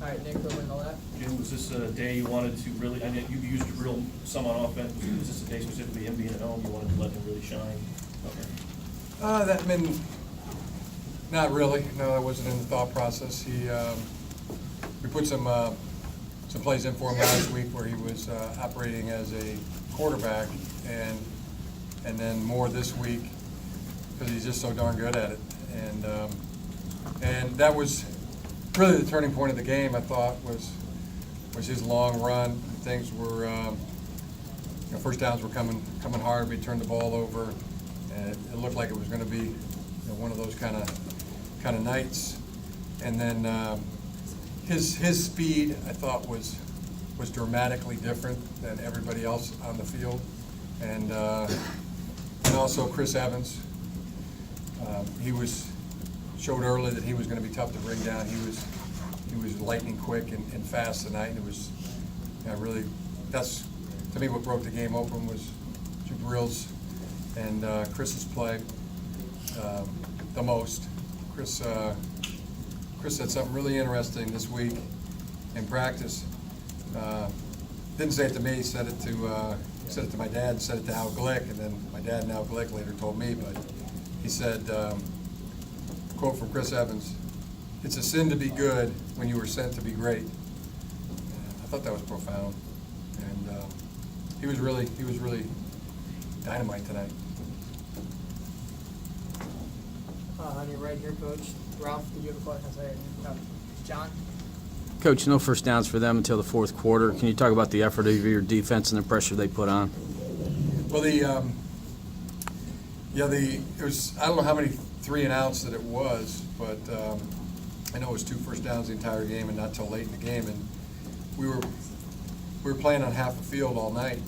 All right, Nick, over in the left. Jim, was this a day you wanted to really, I know you used to drill some on offense, was this a day specifically him being at home, you wanted to let him really shine? Okay. Not really. No, that wasn't in the thought process. We put some plays in for him last week where he was operating as a quarterback, and then more this week because he's just so darn good at it. And that was really the turning point of the game. I thought was his long run. Things were first downs were coming hard. We turned the ball over, and it looked like it was going to be one of those kind of nights. And then his speed, I thought, was dramatically different than everybody else on the field, and also Chris Evans. He showed early that he was going to be tough to bring down. He was lightning quick and fast tonight, and it was really, that's to me what broke the game open was Jabril's and Chris's play the most. Chris said something really interesting this week in practice. Didn't say it to me. Said it to my dad. And said it to Al Glick, and then my dad and Al Glick later told me. But he said, quote from Chris Evans: "It's a sin to be good when you were sent to be great." And I thought that was profound, and he was really dynamite tonight. On your right here, Coach. Ralph, did you have a question? Sorry, John? Coach, no first downs for them until the fourth quarter. Can you talk about the effort of your defense and the pressure they put on? Well, it was, I don't know how many 3 and outs that it was, but I know it was 2 first downs the entire game and not till late in the game, and we were playing on half the field all night.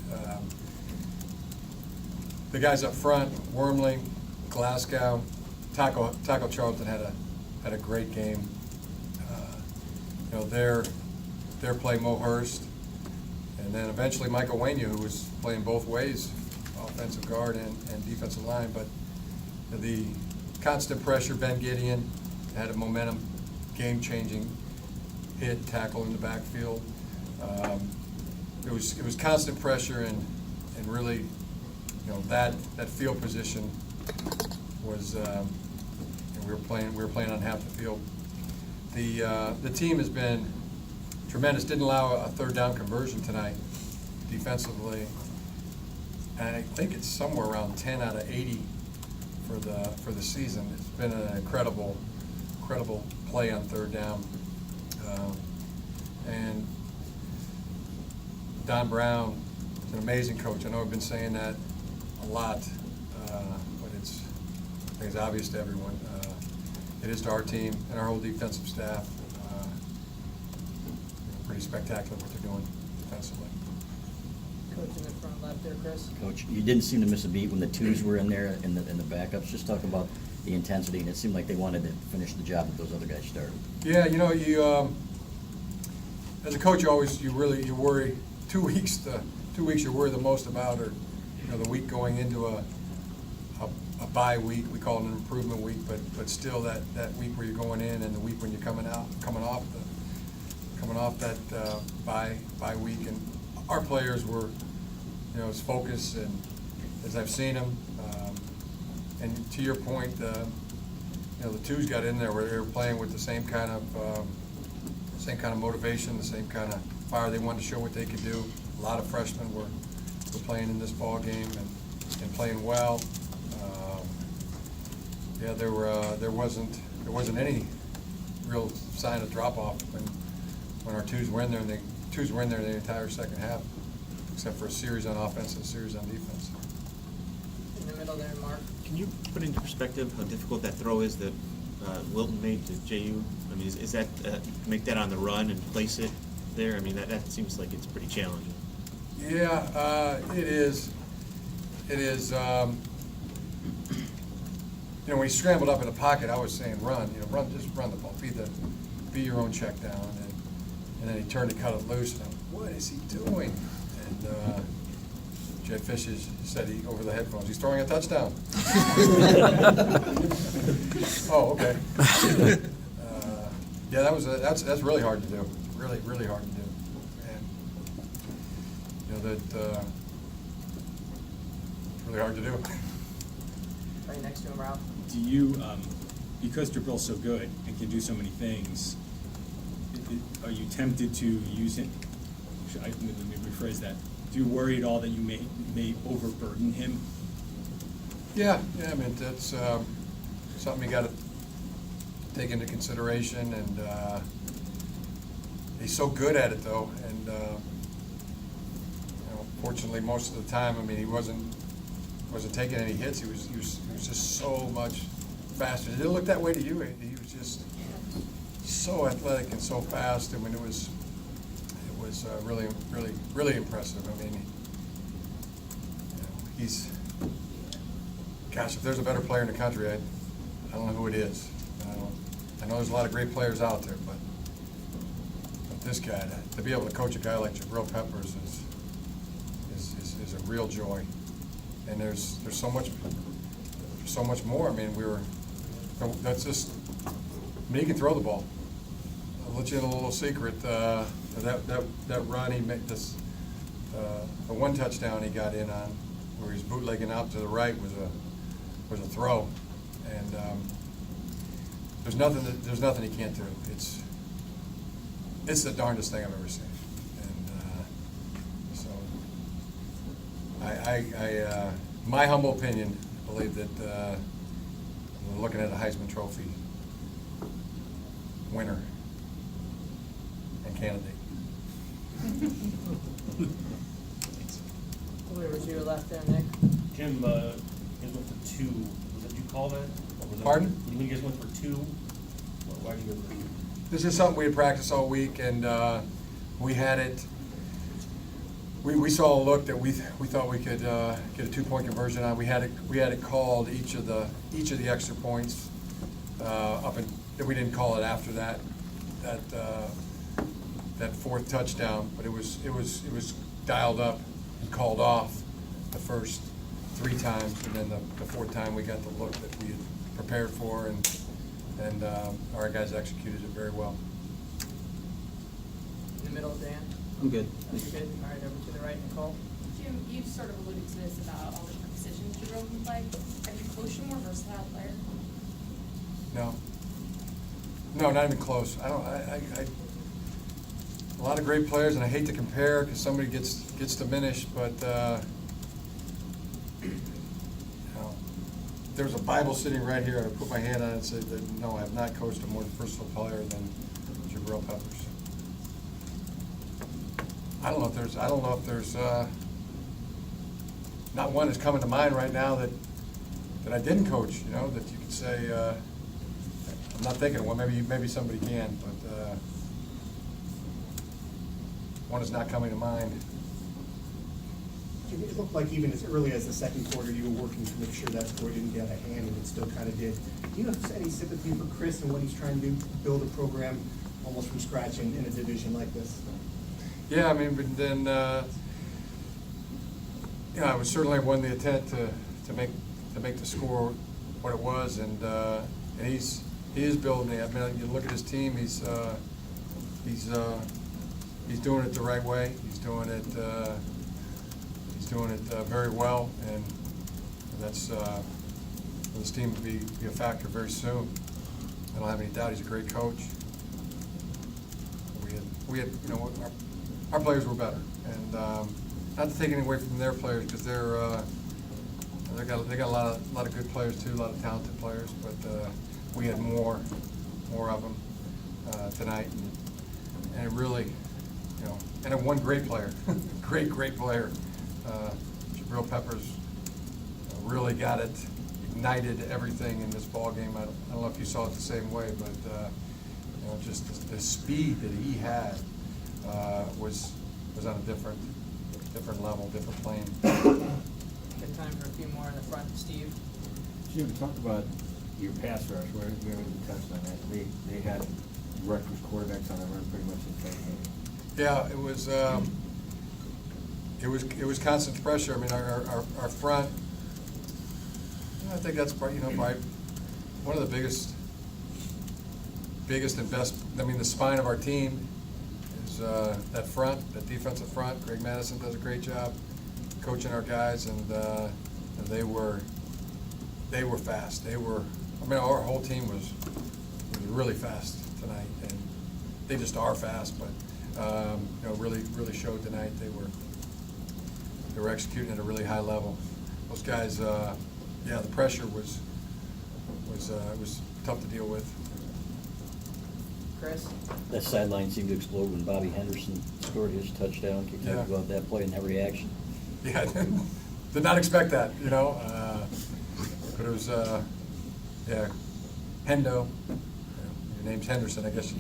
The guys up front, Wormley, Glasgow, Taco Charlton had a great game. Their play, Mo Hurst, and then eventually Michael Wainu, who was playing both ways, offensive guard and defensive line. But the constant pressure, Ben Gideon had a momentum, game-changing hit, tackle in the backfield. It was constant pressure, and really, that field position was. We were playing on half the field. The team has been tremendous. Didn't allow a third down conversion tonight defensively, and I think it's somewhere around 10 out of 80 for the season. It's been an incredible play on third down, and Don Brown is an amazing coach. I know I've been saying that a lot, but it's obvious to everyone. It is to our team and our whole defensive staff. Pretty spectacular what they're doing defensively. Coach in the front left there, Chris. Coach, you didn't seem to miss a beat when the twos were in there and the backups. Just talk about the intensity, and it seemed like they wanted to finish the job that those other guys started. Yeah, you as a coach, you worry 2 weeks. The 2 weeks you worry the most about are the week going into a bye week. We call it an improvement week, but still that week where you're going in, and the week when you're coming off that bye week. And our players were as focused and as I've seen them. And to your point, the twos got in there where they were playing with the same kind of motivation, the same kind of fire. They wanted to show what they could do. A lot of freshmen were playing in this ball game and playing well. There wasn't any real sign of drop off when our twos were in there, and the twos were in there the entire second half, except for a series on offense and a series on defense. In the middle there, Mark. Can you put into perspective how difficult that throw is that Wilton made to JU? I mean, is that make that on the run and place it there? I mean, that seems like it's pretty challenging. Yeah, it is. It is. When he scrambled up in the pocket, I was saying run. Just run the ball. Be your own check down. And then he turned to cut it loose. And what is he doing? And Jed Fish said over the headphones, he's throwing a touchdown. Oh, okay. Yeah, that's really hard to do. really, really hard to do. And, you know, that, it's really hard to do. Right next to him, Ralph. Do you, because Jabril's so good and can do so many things, are you tempted to use it? Let me rephrase that. Do you worry at all that you may overburden him? Yeah, I mean, that's something you got to take into consideration, and he's so good at it, though, and you know, fortunately, most of the time, I mean, he wasn't taking any hits. He was just so much faster. Did it look that way to you? He was just so athletic and so fast. I mean, it was really, really, really impressive. I mean, you know, he's, gosh, if there's a better player in the country, I don't know who it is. I know there's a lot of great players out there, but this guy, to be able to coach a guy like Jabril Peppers is a real joy. And there's so much more. I mean, that's just, I mean, he can throw the ball. I'll let you in a little secret. That run he made, the one touchdown he got in on, where he's bootlegging out to the right, was a throw. And there's nothing he can't do. It's the darndest thing I've ever seen. And so I my humble opinion, believe that we're looking at a Heisman Trophy winner and candidate. Where was your left there, Nick? Jim, you guys went for 2. Was that you call that? Or was that- Pardon? When you guys went for 2? Why did you go for 2? This is something we had practiced all week, and we had it. We saw a look that we thought we could get a 2-point conversion on. We had it called each of the extra points that we didn't call it after that fourth touchdown, but it was dialed up and called off the first 3 times, and then the 4th time we got the look that we had prepared for, and our guys executed it very well. In the middle, Dan. I'm good. You're good. All right, over to the right, Nicole. Jim, you've sort of alluded to this about all the different positions Jabril can play. Have you coached a more versatile player? No, not even close. A lot of great players, and I hate to compare because somebody gets diminished, but you know, there was a Bible sitting right here, and I put my hand on it and said that, no, I have not coached a more versatile player than Jabril Peppers. I don't know if there's not one that's coming to mind right now that I didn't coach, you know, that you could say, I'm not thinking of one, maybe somebody can, but one is not coming to mind. It looked like even as early as the second quarter, you were working to make sure that score didn't get out of hand, and it still kind of did. Do you have any sympathy for Chris and what he's trying to do, build a program almost from scratch in a division like this? Yeah, I mean, but then, you know, it was certainly one the intent to make the score what it was, and he is building it. I mean, you look at his team; he's doing it the right way. He's doing it very well, and that's this team will be a factor very soon. I don't have any doubt he's a great coach. We had you know, our players were better, and not to take anything away from their players, because they got a lot of good players too, a lot of talented players, but we had more of them tonight, and it really, you know, and one great player, great player, Jabril Peppers, really got it, ignited everything in this ball game. I don't know if you saw it the same way, but you know, just the speed that he had was on a different level, different plane. Good time for a few more in the front. Steve. Jim, talk about your pass rush, where we touched on that. They had Rutgers quarterbacks on the run pretty much the same game. Yeah, it was constant pressure. I mean, our front, I think that's probably, you know, by one of the biggest and best. I mean, the spine of our team that front, that defensive front. Greg Madison does a great job coaching our guys, and they were fast. Our whole team was really fast tonight, and they just are fast, but really showed tonight. They were executing at a really high level. Those guys, the pressure was tough to deal with. Chris? That sideline seemed to explode when Bobby Henderson scored his touchdown. Can you talk about that play and that reaction? Yeah, did not expect that, but it was, Hendo. Your name's Henderson, I guess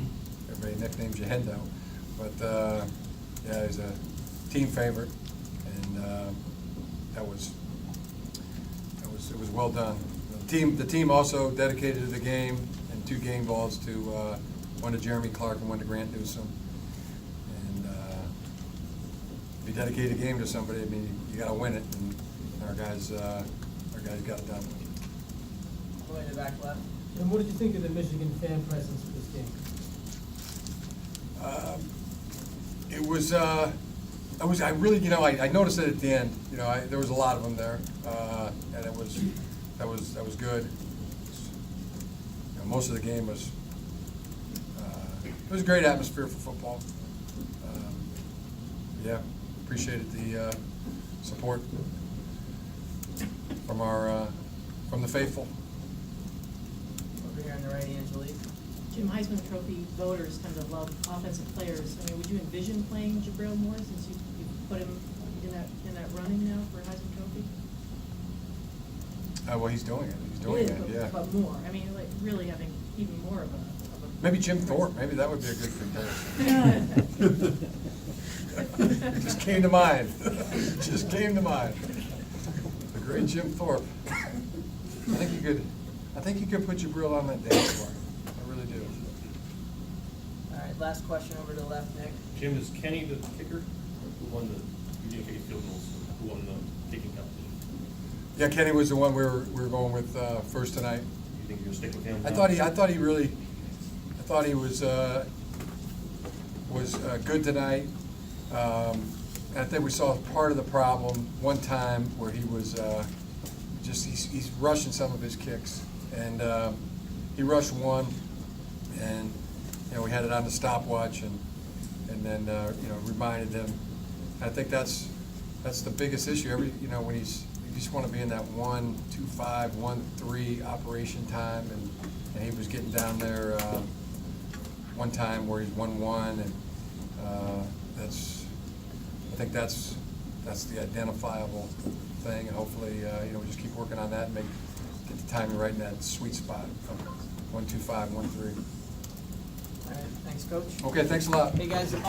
everybody nicknames you Hendo. But, he's a team favorite, and it was well done. The team also dedicated to the game, and 2 game balls to one to Jeremy Clark and one to Grant Newsom. And if you dedicate a game to somebody, I mean, you got to win it, and our guys got it done. All the way to the back left. And what did you think of the Michigan fan presence for this game? I really, I noticed it at the end. There was a lot of them there, and that was good. Most of the game was, it was a great atmosphere for football. Appreciated the support from the faithful. Over here on the right, Angelique. Jim, Heisman Trophy voters tend to love offensive players. I mean, would you envision playing Jabril more since you put him in that running now for Heisman Trophy? Well, he's doing it. He is, but more. I mean, like really having even more of a Maybe Jim Thorpe. Maybe that would be a good comparison. Just came to mind. Just came to mind. The great Jim Thorpe. I think you could put Jabril on that dance floor. I really do. All right, last question over to the left, Nick. Jim, is Kenny the kicker? Who won you didn't kick any field goals, who won the kicking competition? Yeah, Kenny was the one we were going with first tonight. You think you're gonna stick with him? I thought he was good tonight. I think we saw part of the problem one time where he was he's rushing some of his kicks, and he rushed one, and we had it on the stopwatch, and then reminded him. I think that's the biggest issue. When you just want to be in that 1-2-5, 1-3 operation time, and he was getting down there one time where he's 1-1, and I think that's the identifiable thing, and hopefully we just keep working on that and get the timing right in that sweet spot of 1-2-5, 1-3. All right, thanks, Coach. Okay, thanks a lot. Hey, guys.